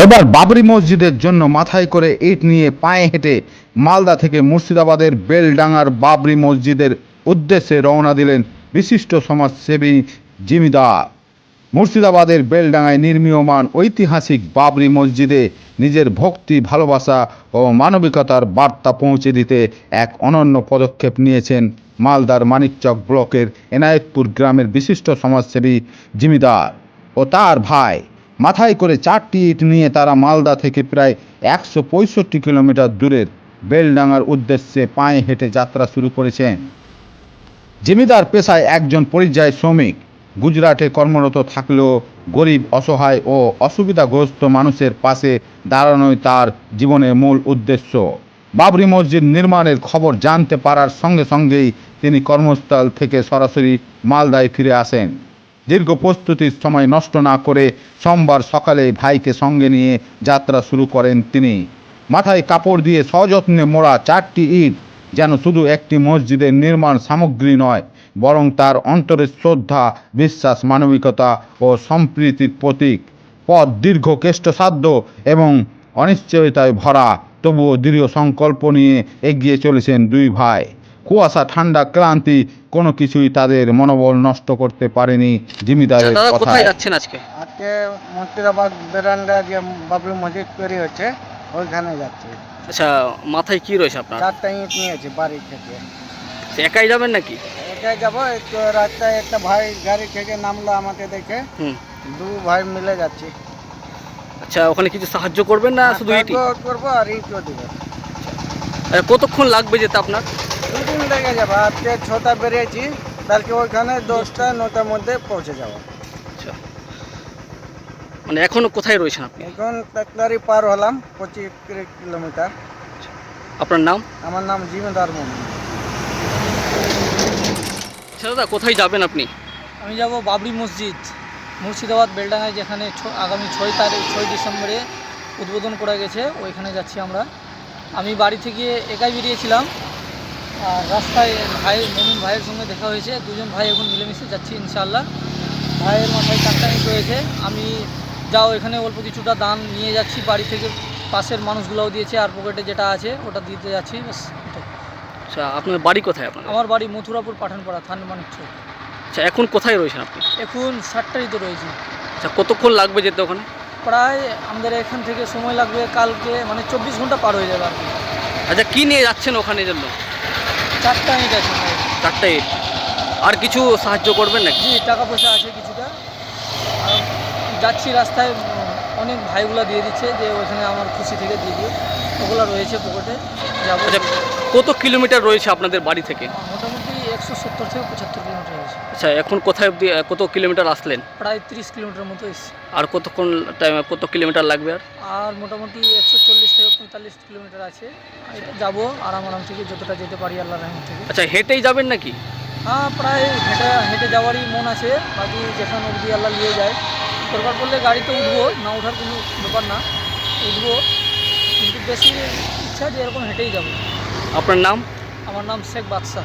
এবার বাবরি মসজিদের জন্য মাথায় করে ইট নিয়ে পায়ে হেঁটে মালদা থেকে মুর্শিদাবাদের বেলডাঙ্গার বাবরি মসজিদের উদ্দেশ্যে রওনা দিলেন বিশিষ্ট সমাজসেবী জিমিদার। মুর্শিদাবাদের বেলডাঙ্গায় নির্মীয়মান ঐতিহাসিক বাবরি মসজিদে নিজের ভক্তি, ভালোবাসা ও মানবিকতার বার্তা পৌঁছে দিতে এক অনন্য পদক্ষেপ নিয়েছেন মালদার মানিকচক ব্লকের এনায়েতপুর গ্রামের বিশিষ্ট সমাজসেবী জিমিদার ও তার ভাই। মাথায় করে 4টি ইট নিয়ে তারা মালদা থেকে প্রায় 165 কিলোমিটার দূরের বেলডাঙ্গার উদ্দেশ্যে পায়ে হেঁটে যাত্রা শুরু করেছেন। জিমিদার পেশায় একজন পরিযায়ী শ্রমিক। গুজরাটে কর্মরত থাকলেও গরিব, অসহায় ও অসুবিধাগ্রস্ত মানুষের পাশে দাঁড়ানোই তার জীবনের মূল উদ্দেশ্য। বাবরি মসজিদ নির্মাণের খবর জানতে পারার সঙ্গে সঙ্গেই তিনি কর্মস্থল থেকে সরাসরি মালদায় ফিরে আসেন। দীর্ঘ প্রস্তুতির সময় নষ্ট না করে সোমবার সকালে ভাইকে সঙ্গে নিয়ে যাত্রা শুরু করেন তিনি। মাথায় কাপড় দিয়ে সযত্নে মোড়া 4টি ইট যেন শুধু একটি মসজিদের নির্মাণ সামগ্রী নয়, বরং তার অন্তরের শ্রদ্ধা, বিশ্বাস, মানবিকতা ও সম্প্রীতির প্রতীক। পথ দীর্ঘ, কষ্টসাধ্য এবং অনিশ্চয়তায় ভরা, তবুও দৃঢ় সংকল্প নিয়ে এগিয়ে চলেছেন দুই ভাই। কুয়াশা, ঠান্ডা, ক্লান্তি কোনো কিছুই তাদের মনোবল নষ্ট করতে পারেনি জিমিদারের কোথায় কথায়। যাচ্ছেন আজকে? আজকে মুর্শিদাবাদ বেরান্ডা যে বাবরি মসজিদ তৈরি হচ্ছে ওইখানে যাচ্ছি। আচ্ছা, মাথায় কি রয়েছে আপনার? 4টা ইট নিয়েছি বাড়ি থেকে। একাই যাবেন নাকি? এটাই যাবো। একটু রাস্তায় একটা ভাই গাড়ি থেকে নামলো আমাকে দেখে, দু ভাই মিলে যাচ্ছি। আচ্ছা, ওখানে কিছু সাহায্য করবেন না শুধু ইটই? করবো আর ইটও দিব। কতক্ষণ লাগবে যেতে আপনার? 2 দিন লেগে যাবে। আজকে 6টা বেরিয়েছি, কালকে ওইখানে 10টা 9টার মধ্যে পৌঁছে যাবো। আচ্ছা, মানে এখনো কোথায় রয়েছেন আপনি? এখন তাকলারি পার হলাম 25 কিলোমিটার। আপনার নাম? আমার নাম জিমিদার মোহাম্মদ। আচ্ছা দাদা, কোথায় যাবেন আপনি? আমি যাব বাবরি মসজিদ, মুর্শিদাবাদ বেলডাঙ্গায়, যেখানে আগামী 6 ডিসেম্বরে উদ্বোধন করা গেছে, ওইখানে যাচ্ছি আমরা। আমি বাড়ি থেকে একাই বেরিয়েছিলাম, আর রাস্তায় মমিন ভাইয়ের সঙ্গে দেখা হয়েছে। দুজন ভাই এখন মিলেমিশে যাচ্ছি ইনশাআল্লাহ। ভাইয়ের মাথায় 4টা ইট রয়েছে। আমি এখানে অল্প কিছুটা দান নিয়ে যাচ্ছি বাড়ি থেকে, পাশের মানুষগুলোও দিয়েছে, আর পকেটে যেটা আছে ওটা দিতে যাচ্ছি, ব্যাস এটাই। আচ্ছা, আপনার বাড়ি কোথায় আপনার? আমার বাড়ি মথুরাপুর পাঠানপাড়া, থান মানিকচক। আচ্ছা, এখন কোথায় রয়েছেন আপনি? এখন 7টারিতে রয়েছি। আচ্ছা, কতক্ষণ লাগবে যেতে ওখানে? প্রায় আমাদের এখান থেকে সময় লাগবে কালকে, মানে 24 ঘন্টা পার হয়ে যাবে আর কি। আচ্ছা, কি নিয়ে যাচ্ছেন ওখানে জন্য? 4টা ইট আছে। 4টা ইট। আর কিছু সাহায্য করবেন নাকি? জি, টাকা পয়সা আছে কিছুটা। আর যাচ্ছি রাস্তায়, অনেক ভাইগুলো দিয়ে দিচ্ছে যে ওইখানে আমার খুশি থেকে দিয়ে দিও, ওগুলো রয়েছে পকেটে, যাবো। আচ্ছা, কত কিলোমিটার রয়েছে আপনাদের বাড়ি থেকে? মোটামুটি 170 থেকে 75 কিলোমিটার হয়েছে। আচ্ছা, এখন কোথায় অবধি কত কিলোমিটার আসলেন? প্রায় 30 কিলোমিটার মতো এসেছে। আর কতক্ষণ কত কিলোমিটার লাগবে আর? আর মোটামুটি 140 থেকে 45 কিলোমিটার আছে। এটা যাবো আরাম থেকে, যতটা যেতে পারি আল্লাহর রহমত থেকে। আচ্ছা, হেঁটেই যাবেন নাকি? হ্যাঁ, প্রায় হেঁটে যাওয়ারই মন আছে। বাকি যেখানে অবধি আল্লাহ নিয়ে যায়, দরকার পড়লে গাড়িতে উঠবো, না ওঠার কোনো ব্যাপার না, উঠবো, কিন্তু বেশি ইচ্ছা যে এরকম হেঁটেই যাবো। আপনার নাম? আমার নাম শেখ বাদশাহ।